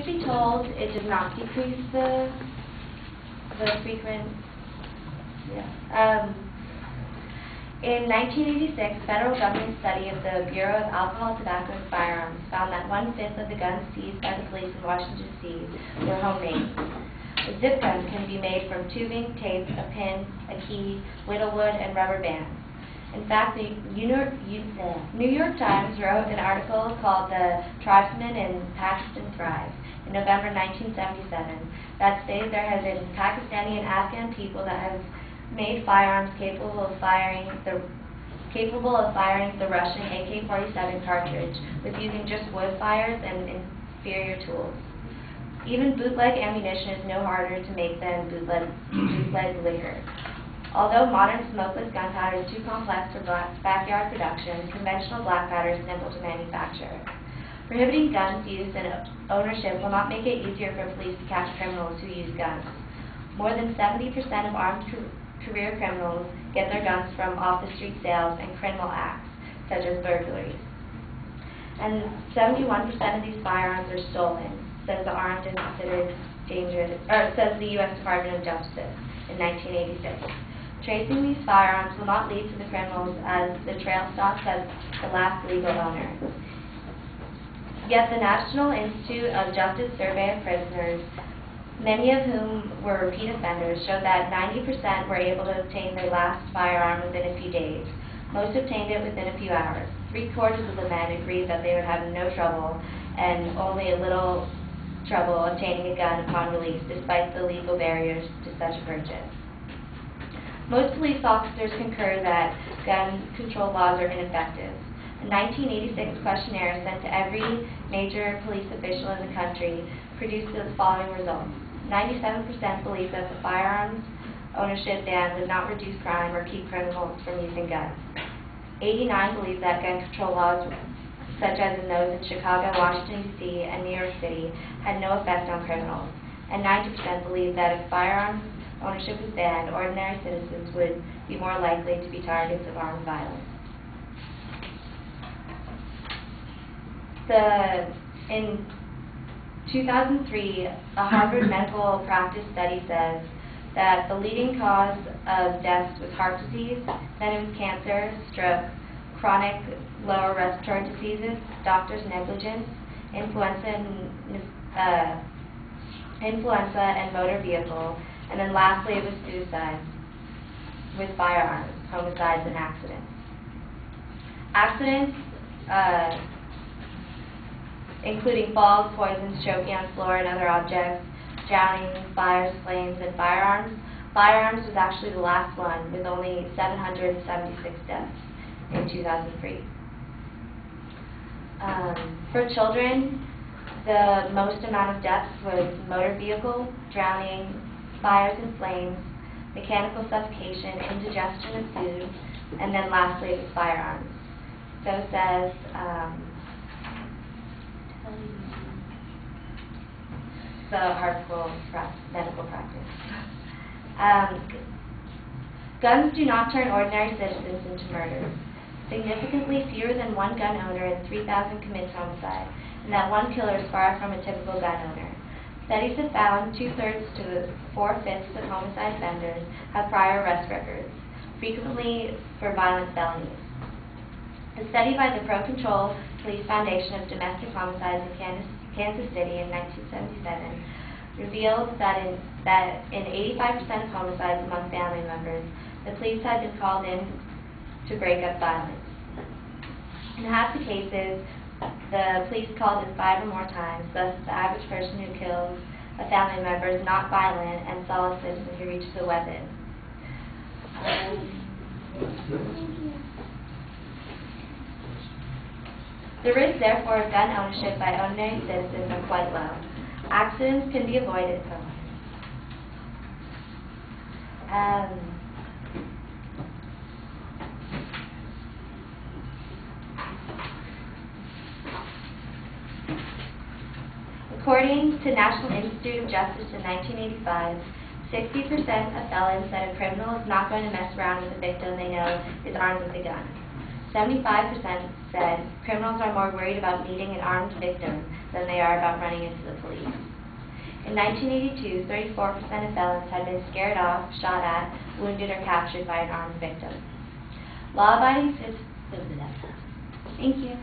Truth be told, it did not decrease the frequent. Yeah. In 1986, federal government study of the Bureau of Alcohol, Tobacco, and Firearms found that 1/5 of the guns seized by the police in Washington, D.C. were homemade. The zip guns can be made from tubing, tape, a pin, a key, whittlewood, and rubber bands. In fact, the New York Times wrote an article called "The Tribesmen in Pakistan Thrive" in November 1977 that stated there have been Pakistani and Afghan people that have made firearms capable of firing the Russian AK-47 cartridge with using just wood fires and inferior tools. Even bootleg ammunition is no harder to make than bootleg liquor. Although modern smokeless gunpowder is too complex for backyard production, conventional black powder is simple to manufacture. Prohibiting guns use and ownership will not make it easier for police to catch criminals who use guns. More than 70% of armed career criminals get their guns from off-the-street sales and criminal acts, such as burglaries. And 71% of these firearms are stolen, says the Armed and Considered Dangerous, or says the U.S. Department of Justice in 1986. Tracing these firearms will not lead to the criminals, as the trail stops at the last legal owner. Yet the National Institute of Justice survey of prisoners, many of whom were repeat offenders, showed that 90% were able to obtain their last firearm within a few days. Most obtained it within a few hours. 3/4 of the men agreed that they would have no trouble, and only a little trouble obtaining a gun upon release, despite the legal barriers to such a purchase. Most police officers concur that gun control laws are ineffective. A 1986 questionnaire sent to every major police official in the country produced the following results. 97% believe that the firearms ownership ban would not reduce crime or keep criminals from using guns. 89% believe that gun control laws, such as in those in Chicago, Washington, D.C., and New York City, had no effect on criminals. And 90% believe that if firearms ownership was banned, ordinary citizens would be more likely to be targets of armed violence. In 2003, a Harvard medical practice study says that the leading cause of deaths was heart disease, then it was cancer, stroke, chronic lower respiratory diseases, doctors' negligence, influenza and motor vehicle, and then lastly it was suicide with firearms, homicides, and accidents. Accidents, including falls, poisons, choking on floor and other objects, drowning, fires, flames, and firearms. Firearms was actually the last one, with only 776 deaths in 2003. For children, the most amount of deaths was motor vehicle, drowning, fires and flames, mechanical suffocation, indigestion of food, and then lastly it was firearms. So it says, the article medical practice. Guns do not turn ordinary citizens into murderers. Significantly fewer than one gun owner in 3,000 commits homicide, and that one killer is far from a typical gun owner. Studies have found 2/3 to 4/5 of homicide offenders have prior arrest records, frequently for violent felonies. A study by the Pro Control Police Foundation of Domestic Homicides in Kansas City in 1977 revealed that in 85% of homicides among family members, the police had been called in to break up violence. In half the cases, the police called in 5 or more times, thus the average person who kills a family member is not violent and saw a citizen who reaches a weapon. The risks, therefore, of gun ownership by ordinary citizens are quite low. Accidents can be avoided. According to National Institute of Justice in 1985, 60% of felons said a criminal is not going to mess around with a victim they know is armed with a gun. 75% said criminals are more worried about meeting an armed victim than they are about running into the police. In 1982, 34% of felons had been scared off, shot at, wounded, or captured by an armed victim. Law-abiding citizens... Thank you.